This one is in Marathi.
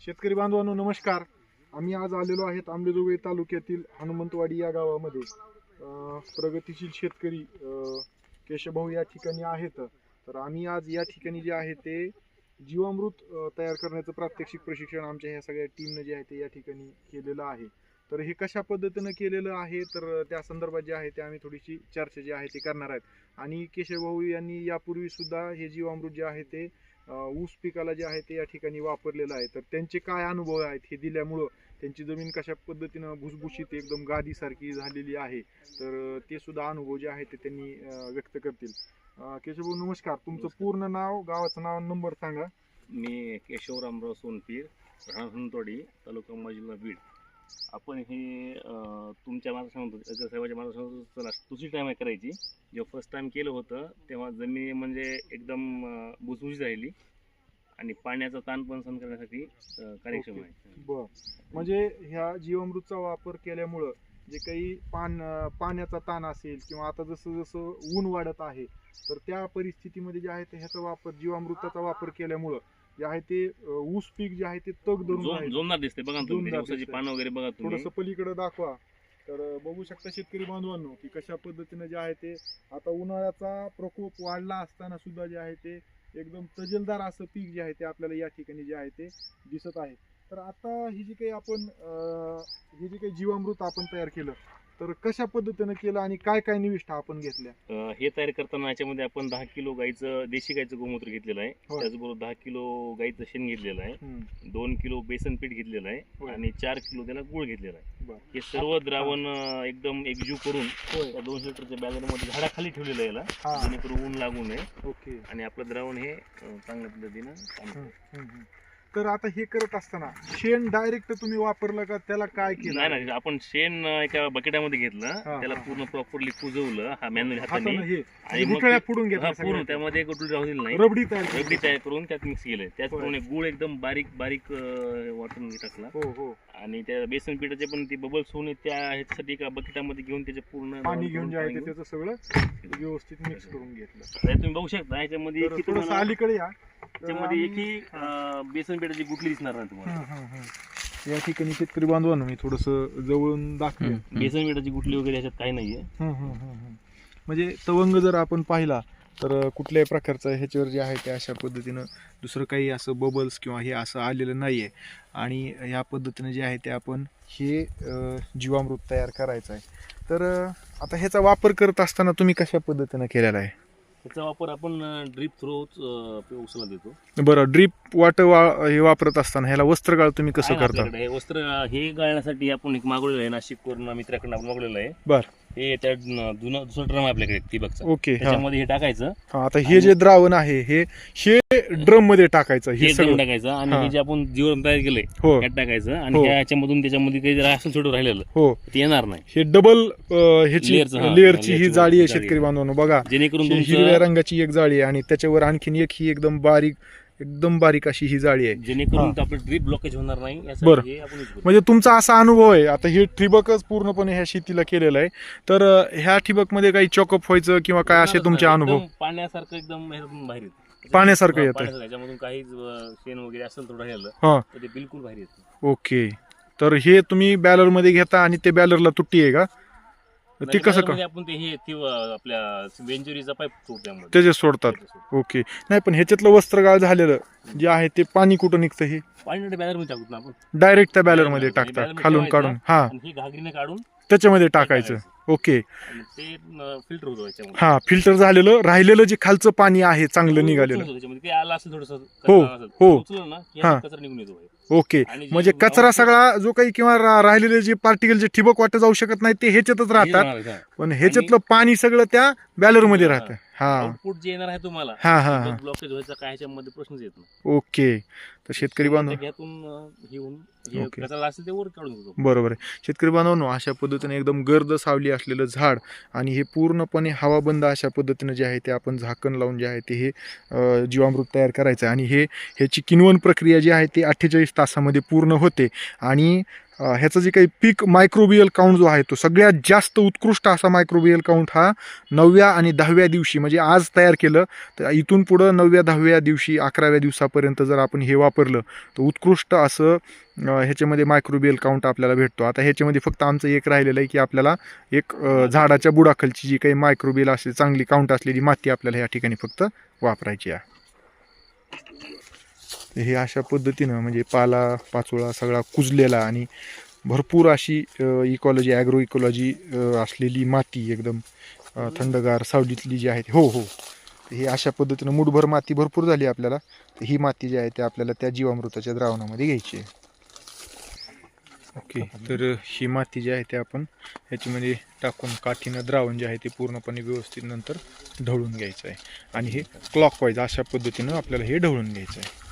शेतकरी बांधवांनो नमस्कार. आम्ही आज आलेलो आहेत आंबेजोगाई तालुक्यातील हनुमंतवाडी या गावामध्ये. प्रगतिशील शेतकरी केशवभाऊ या ठिकाणी आहेत. तर आम्ही आज या ठिकाणी जे आहे ते जीवामृत तयार करण्याचं प्रात्यक्षिक प्रशिक्षण आमच्या ह्या सगळ्या टीमने जे आहे ते या ठिकाणी केलेलं आहे. तर हे कशा पद्धतीनं केलेलं आहे तर त्या संदर्भात जे आहे ते आम्ही थोडीशी चर्चा जी आहे ते करणार आहेत. आणि केशवभाऊ यांनी यापूर्वी सुद्धा हे जीवामृत जे आहे ते ऊस पिकाला जे आहे ते या ठिकाणी वापरलेलं आहे. तर त्यांचे काय अनुभव आहेत हे दिल्यामुळं त्यांची जमीन कशा पद्धतीनं भुसभुशीत एकदम गादीसारखी झालेली आहे. तर ते सुद्धा अनुभव जे आहे ते त्यांनी व्यक्त करतील. केशवभाऊ नमस्कार. तुमचं पूर्ण नाव, गावाचं नाव, नंबर सांगा. मी केशव रामराव सोनपीर, राहणार हनुमंतवाडी, तालुका अंबाजोगाई, जिल्हा बीड. आपण हे तुमच्या मार्गदर्शनातून साहेबांच्या मार्गदर्शनातून दुसरी टाईम आहे करायची. जेव्हा फर्स्ट टाइम केलं होतं तेव्हा जमीन म्हणजे एकदम भुसभुशीत राहिली आणि पाण्याचा ताण पण सहन करण्यासाठी कार्यक्षम आहे. बर, म्हणजे ह्या जीवामृतचा वापर केल्यामुळं जे काही पाण्याचा ताण असेल किंवा आता जसं जसं ऊन वाढत आहे तर त्या परिस्थितीमध्ये जे आहे ते ह्याचा वापर, जीवामृताचा वापर केल्यामुळं जे आहे ते ऊस पीक जे आहे ते तग धरून जोमदार दिसते. बघा तुम्ही ऊसाची पानं वगैरे बघा तुम्ही. थोडंसं पलीकडे दाखवा. तर बघू शकता शेतकरी बांधवांनो की कशा पद्धतीने जे आहे ते आता उन्हाळ्याचा प्रकोप वाढला असताना सुद्धा जे आहे ते एकदम तजेलदार असं पीक जे आहे ते आपल्याला या ठिकाणी जे आहे ते दिसत आहे. तर आता ही जी काही जीवामृत आपण तयार केलं तर कशा पद्धतीने केलं आणि काय काय निविष्ठा आपण घेतल्या? हे तयार करताना याच्यामध्ये आपण 10 किलो देशी गाईचं गोमूत्र घेतलेलं आहे. त्याचबरोबर 10 किलो गाईचं शेण घेतलेलं आहे, 2 किलो बेसन पीठ घेतलेलं आहे आणि 4 किलो त्याला गुळ घेतलेला आहे. हे सर्व द्रावण एकदम एकजीव करून त्या 200 लिटरच्या बॅगरमध्ये झाडाखाली ठेवलेलं आहे याला, जेणेकरून ऊन लागू नये. ओके. आणि आपलं द्रावण हे चांगल्या पद्धतीनं काम करतं. तर आता हे करत असताना शेण डायरेक्ट तुम्ही वापरलं का त्याला काय केलं? नाही, आपण शेण एका बकेटामध्ये घेतलं, त्याला पूर्ण प्रॉपरली कुजवलं मॅन्युअली हाताने आणि गुठळ्या फोडून घेतल्या पूर्ण. त्यामध्ये गुठळी राहू दिली नाही, रबडी तयार करून त्यात मिक्स केलंय. त्याचप्रमाणे गुळ एकदम बारीक बारीक वाटून टाकला. हो. आणि त्या बेसन पिठाचे पण ते बबल्स होऊन त्या ह्याच्यासाठी एका बकेटामध्ये घेऊन त्याचे पूर्ण पाणी घेऊन जे आहे ते त्याचं सगळं व्यवस्थित मिक्स करून घेतलं. तुम्ही बघू शकता याच्यामध्ये अलीकडे या, त्याच्यामध्ये एकही बेसन पिठाची गुठली दिसणार नाही तुम्हाला. या ठिकाणी शेतकरी बांधवांनो मी थोडस जवळून दाखवेन. बेसन पिठाची गुठली वगैरे याच्यात काही नाहीये. म्हणजे तवंग जर आपण पाहिला तर कुठल्याही प्रकारचं ह्याच्यावर जे आहे ते अशा पद्धतीनं दुसरं काही असं बबल्स किंवा हे असं आलेलं नाहीये. आणि ह्या पद्धतीने जे आहे ते आपण हे जीवामृत तयार करायचं आहे. तर आता ह्याचा वापर करत असताना तुम्ही कशा पद्धतीनं केलेला आहे? त्याचा वापर आपण ड्रीप थ्रो ऊसाला देतो. बरं, ड्रीप वॉटर हे वापरत असताना ह्याला वस्त्रगाळ तुम्ही कसं करता? हे वस्त्र हे गाळण्यासाठी आपण एक मागवलेलं आहे, नाशिकवरून मित्राकडून आपण मागवलेलं आहे. बरं, हे त्या दुसरं ड्रम आपल्याकडे ठिबकचा. ओके. त्याच्यामध्ये हे टाकायचं. आता हे जे द्रावण आहे हे ड्रम मध्ये टाकायचं, हे सगळं टाकायचं आणि हे जे आपण जीवन तयार केलंय त्यात टाकायचं. आणि ह्याच्यामधून त्याच्यामध्ये काही जरा असं छोटं राहिलेलं ते येणार नाही. हे डबल लेअरची ही जाळी आहे शेतकरी बांधवांनो. बघा, जेणेकरून हिरव्या रंगाची एक जाळी आहे आणि त्याच्यावर आणखीन एक ही एकदम बारीक अशी ही जाळी आहे, जेणेकरून आपलं ड्रीप ब्लॉकेज होणार नाही. बरं, म्हणजे तुमचा असा अनुभव आहे. आता हे ठिबकच पूर्णपणे ह्या शेतीला केलेलं आहे. तर ह्या ठिबक मध्ये काही चॉकअप व्हायचं किंवा काय असे तुमचे अनुभव? पाण्यासारखं एकदम बाहेर येतं, पाण्यासारखं येतं. त्याच्यामधून काही शेण वगैरे असेल थोडं राहिलं तर ते बिलकुल बाहेर येतं. ओके. तर हे तुम्ही बॅलर मध्ये घेता आणि ते बॅलरला तुट्टी आहे का? ते कसं आपण ते हे आपल्या वेंचुरीचा पाईप त्याचे सोडतात? ओके. नाही, पण ह्याच्यातलं वस्त्रगाळ झालेलं जे आहे ते पाणी कुठं निघतं? हे पाणी बॅलर मध्ये टाकतो आपण, डायरेक्ट त्या बॅलर मध्ये टाकतात खालून काढून. ही घागरीने काढून त्याच्यामध्ये टाकायचं. ओके. ते फिल्टर होतं याच्यामध्ये. हा, फिल्टर झालेलं राहिलेलं जे खालचं पाणी आहे चांगलं निघालेलं. ते आलं असेल थोडंसं, कचरा निघून येतो. ओके. म्हणजे कचरा सगळा जो काही किंवा राहिलेले जे पार्टिकल जे ठिबक वाटत जाऊ शकत नाही ते ह्याच्यातच राहतात, पण ह्याच्यातलं पाणी सगळं त्या बॅलर मध्ये राहतं. आउटपुट जे येणार आहे तुम्हाला ब्लॉकेज व्हायचा काय ह्याच्यामध्ये प्रश्नच येत नाही. ओके. तर शेतकरी बांधव बरोबर आहे. शेतकरी बांधवांनो, अशा पद्धतीने एकदम गर्द सावली असलेलं झाड आणि हे पूर्णपणे हवाबंद अशा पद्धतीने जे आहे ते आपण झाकण लावून जे आहे ते हे जीवामृत तयार करायचं आहे. आणि ह्याची किण्वन प्रक्रिया जी आहे ती 48 तासामध्ये पूर्ण होते. आणि ह्याचं जे काही पीक मायक्रोबियल काउंट जो आहे तो सगळ्यात जास्त उत्कृष्ट असा मायक्रोबियल काउंट हा 9व्या आणि 10व्या दिवशी म्हणजे आज तयार केलं तर इथून पुढं 9व्या 10व्या दिवशी 11व्या दिवसापर्यंत जर आपण हे वापरलं तर उत्कृष्ट असं ह्याच्यामध्ये मायक्रोबियल काउंट आपल्याला भेटतो. आता ह्याच्यामध्ये फक्त आमचं एक राहिलेलं आहे की आपल्याला एक झाडाच्या बुडाखालची जी काही मायक्रोबियल असते चांगली काउंट असलेली माती आपल्याला ह्या ठिकाणी फक्त वापरायची आहे. हे अशा पद्धतीनं म्हणजे पाला पाचोळा सगळा कुजलेला आणि भरपूर अशी इकॉलॉजी ॲग्रो इकॉलॉजी असलेली माती एकदम थंडगार सावलीतली जी आहे हो हो हे अशा पद्धतीनं मुठभर माती भरपूर झाली आपल्याला. तर ही माती जी आहे ते आपल्याला त्या जीवामृताच्या द्रावणामध्ये घ्यायची आहे. ओके, तर ही माती जी आहे ते आपण ह्याच्यामध्ये टाकून काठीनं द्रावण जे आहे ते पूर्णपणे व्यवस्थित नंतर ढवळून घ्यायचं आहे आणि हे क्लॉकवाईज अशा पद्धतीनं आपल्याला हे ढवळून घ्यायचं आहे.